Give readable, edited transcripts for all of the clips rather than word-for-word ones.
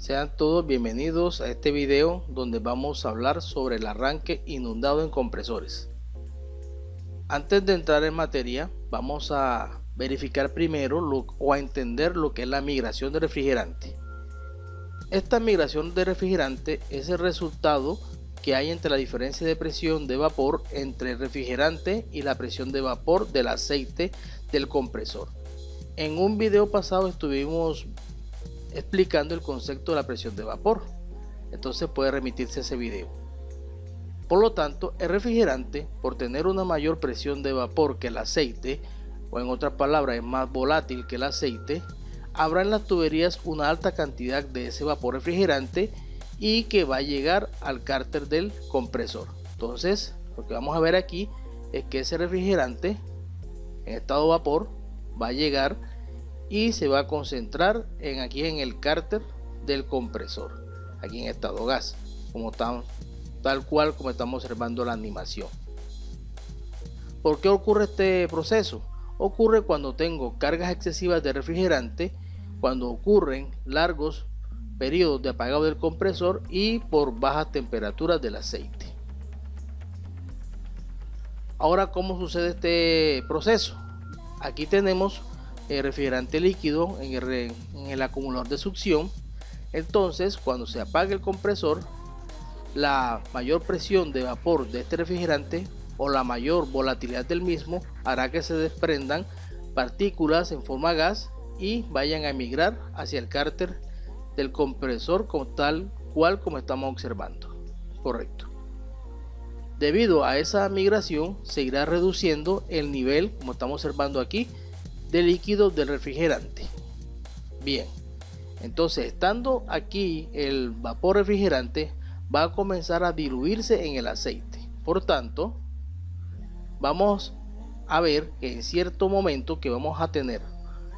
Sean todos bienvenidos a este video donde vamos a hablar sobre el arranque inundado en compresores. Antes de entrar en materia, vamos a verificar primero o a entender lo que es la migración de refrigerante. Esta migración de refrigerante es el resultado que hay entre la diferencia de presión de vapor entre el refrigerante y la presión de vapor del aceite del compresor. En un video pasado estuvimos explicando el concepto de la presión de vapor, entonces puede remitirse a ese video. Por lo tanto, el refrigerante, por tener una mayor presión de vapor que el aceite, o en otras palabras es más volátil que el aceite, habrá en las tuberías una alta cantidad de ese vapor refrigerante y que va a llegar al cárter del compresor. Entonces lo que vamos a ver aquí es que ese refrigerante en estado vapor va a llegar y se va a concentrar aquí en el cárter del compresor, aquí en estado gas, tal cual como estamos observando la animación. ¿Por qué ocurre este proceso? Ocurre cuando tengo cargas excesivas de refrigerante, cuando ocurren largos periodos de apagado del compresor y por bajas temperaturas del aceite. Ahora, ¿cómo sucede este proceso? Aquí tenemos el refrigerante líquido en el acumulador de succión. Entonces, cuando se apague el compresor, la mayor presión de vapor de este refrigerante o la mayor volatilidad del mismo hará que se desprendan partículas en forma gas y vayan a emigrar hacia el cárter del compresor tal cual como estamos observando. Correcto. Debido a esa migración se irá reduciendo el nivel, como estamos observando aquí, de líquido del refrigerante. Bien, entonces estando aquí el vapor refrigerante va a comenzar a diluirse en el aceite. Por tanto, vamos a ver que en cierto momento que vamos a tener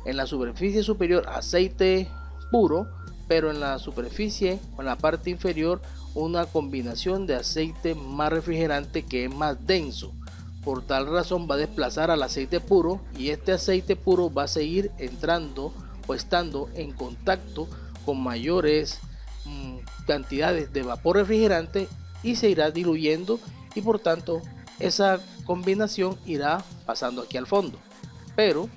en la superficie superior aceite puro, pero en la superficie o en la parte inferior una combinación de aceite más refrigerante que es más denso. Por tal razón va a desplazar al aceite puro y este aceite puro va a seguir entrando o estando en contacto con mayores cantidades de vapor refrigerante y se irá diluyendo, y por tanto esa combinación irá pasando aquí al fondo. Pero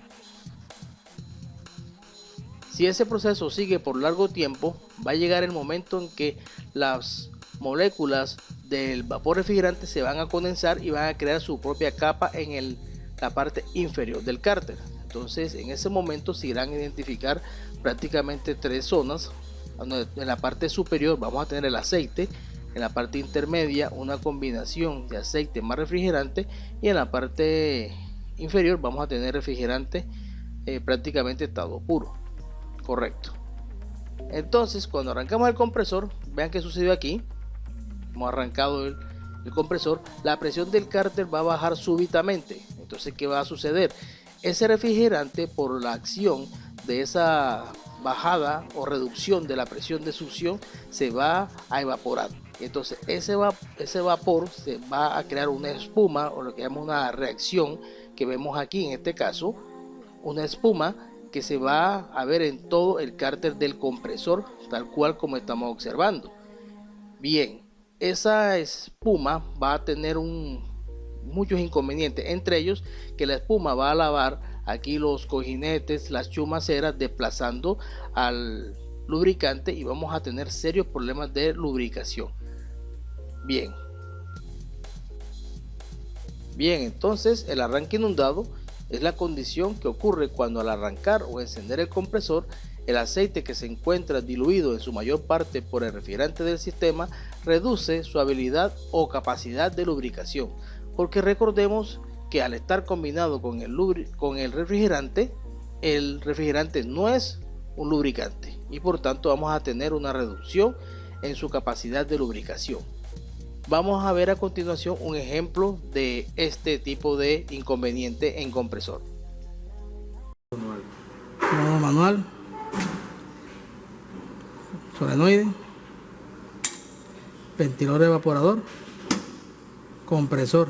si ese proceso sigue por largo tiempo, va a llegar el momento en que las moléculas del vapor refrigerante se van a condensar y van a crear su propia capa en la parte inferior del cárter. Entonces en ese momento se irán a identificar prácticamente tres zonas. En la parte superior vamos a tener el aceite, en la parte intermedia una combinación de aceite más refrigerante y en la parte inferior vamos a tener refrigerante prácticamente estado puro. Correcto. Entonces cuando arrancamos el compresor, vean qué sucedió aquí. Hemos arrancado el compresor, la presión del cárter va a bajar súbitamente. Entonces, ¿qué va a suceder? Ese refrigerante, por la acción de esa bajada o reducción de la presión de succión, se va a evaporar. Entonces ese vapor se va a crear una espuma, o lo que llamamos una reacción que vemos aquí en este caso, una espuma que se va a ver en todo el cárter del compresor, tal cual como estamos observando. Bien, esa espuma va a tener muchos inconvenientes, entre ellos que la espuma va a lavar aquí los cojinetes, las chumaceras, desplazando al lubricante y vamos a tener serios problemas de lubricación. Bien, entonces el arranque inundado es la condición que ocurre cuando al arrancar o encender el compresor, el aceite que se encuentra diluido en su mayor parte por el refrigerante del sistema reduce su habilidad o capacidad de lubricación, porque recordemos que al estar combinado con el refrigerante no es un lubricante y por tanto vamos a tener una reducción en su capacidad de lubricación. Vamos a ver a continuación un ejemplo de este tipo de inconveniente en compresor. Modo manual, solenoide, ventilador evaporador, compresor.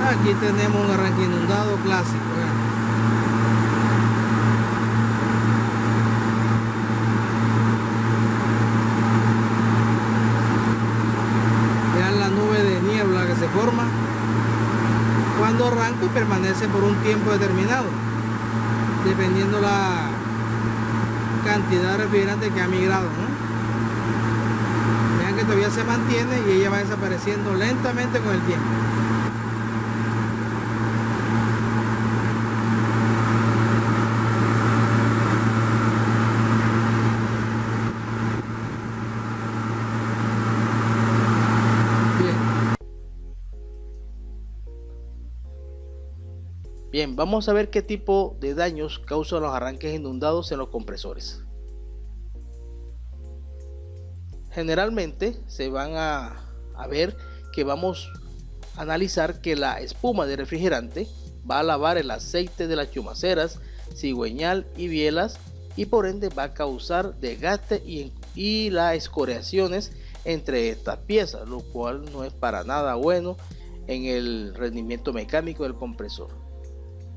Aquí tenemos un arranque inundado clásico. arranco y permanece por un tiempo determinado, dependiendo la cantidad de refrigerante que ha migrado, ¿no? Vean que todavía se mantiene y ella va desapareciendo lentamente con el tiempo. Bien, vamos a ver qué tipo de daños causan los arranques inundados en los compresores. Generalmente se van a ver que vamos a analizar que la espuma de refrigerante va a lavar el aceite de las chumaceras, cigüeñal y bielas, y por ende va a causar desgaste y las escoriaciones entre estas piezas, lo cual no es para nada bueno en el rendimiento mecánico del compresor.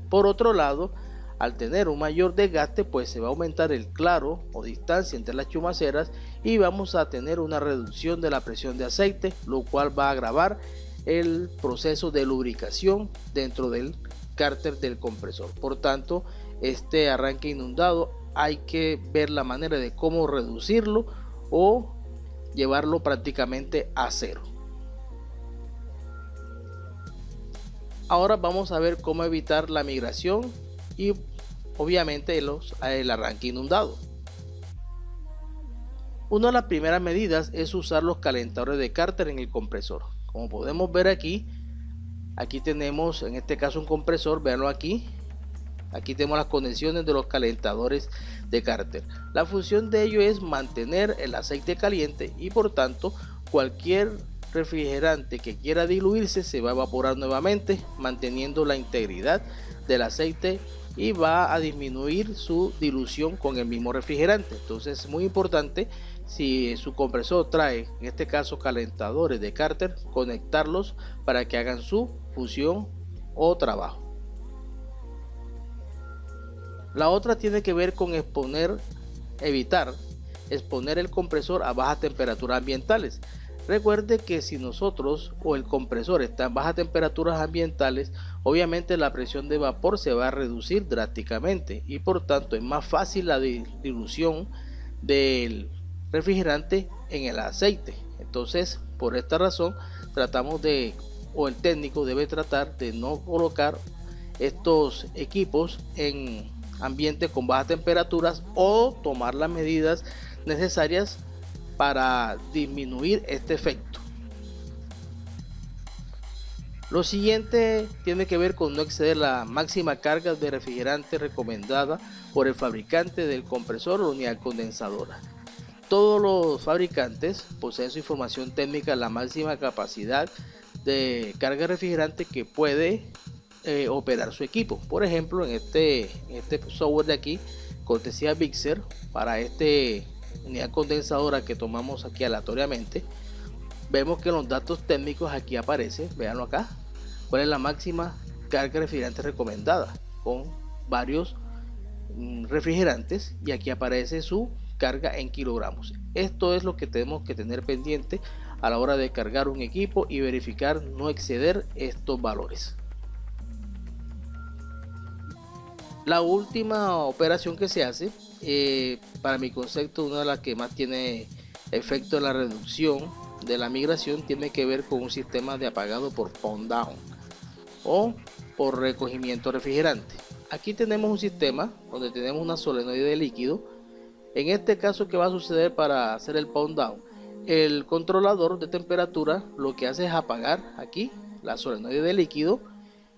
Por otro lado, al tener un mayor desgaste, pues se va a aumentar el claro o distancia entre las chumaceras y vamos a tener una reducción de la presión de aceite, lo cual va a agravar el proceso de lubricación dentro del cárter del compresor. Por tanto, este arranque inundado hay que ver la manera de cómo reducirlo o llevarlo prácticamente a cero. Ahora vamos a ver cómo evitar la migración y obviamente el arranque inundado. Una de las primeras medidas es usar los calentadores de cárter en el compresor. Como podemos ver aquí tenemos en este caso un compresor, véanlo aquí tenemos las conexiones de los calentadores de cárter. La función de ello es mantener el aceite caliente y por tanto cualquier refrigerante que quiera diluirse se va a evaporar nuevamente, manteniendo la integridad del aceite y va a disminuir su dilución con el mismo refrigerante. Entonces es muy importante, si su compresor trae en este caso calentadores de cárter, conectarlos para que hagan su función o trabajo. La otra tiene que ver con evitar exponer el compresor a bajas temperaturas ambientales. Recuerde que si nosotros o el compresor está en bajas temperaturas ambientales, obviamente la presión de vapor se va a reducir drásticamente y por tanto es más fácil la dilución del refrigerante en el aceite. Entonces, por esta razón el técnico debe tratar de no colocar estos equipos en ambiente con bajas temperaturas o tomar las medidas necesarias para disminuir este efecto. Lo siguiente tiene que ver con no exceder la máxima carga de refrigerante recomendada por el fabricante del compresor o unidad condensadora. Todos los fabricantes poseen su información técnica la máxima capacidad de carga de refrigerante que puede operar su equipo. Por ejemplo, en este software de aquí, cortesía Bixer, para unidad condensadora que tomamos aquí aleatoriamente, vemos que los datos técnicos aquí aparecen, véanlo acá, cuál es la máxima carga de refrigerante recomendada con varios refrigerantes y aquí aparece su carga en kilogramos. Esto es lo que tenemos que tener pendiente a la hora de cargar un equipo y verificar no exceder estos valores. La última operación que se hace, para mi concepto, una de las que más tiene efecto en la reducción de la migración, tiene que ver con un sistema de apagado por pump down o por recogimiento refrigerante. Aquí tenemos un sistema donde tenemos una solenoide de líquido. En este caso, ¿qué va a suceder para hacer el pump down? El controlador de temperatura lo que hace es apagar aquí la solenoide de líquido.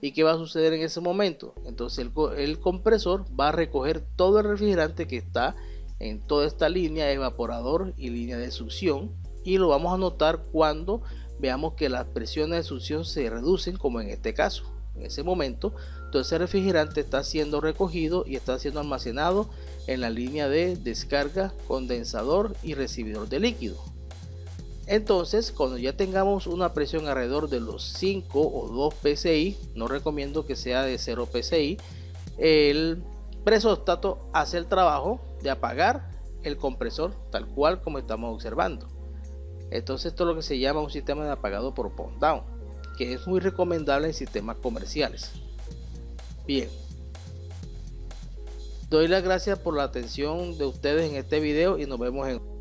¿Y qué va a suceder en ese momento? Entonces el compresor va a recoger todo el refrigerante que está en toda esta línea evaporador y línea de succión, y lo vamos a notar cuando veamos que las presiones de succión se reducen, como en este caso. En ese momento todo ese refrigerante está siendo recogido y está siendo almacenado en la línea de descarga, condensador y recibidor de líquido. Entonces, cuando ya tengamos una presión alrededor de los 5 o 2 psi, no recomiendo que sea de 0 psi, el presóstato hace el trabajo de apagar el compresor tal cual como estamos observando. Entonces esto es lo que se llama un sistema de apagado por pump down. que es muy recomendable en sistemas comerciales. Bien, doy las gracias por la atención de ustedes en este video y nos vemos en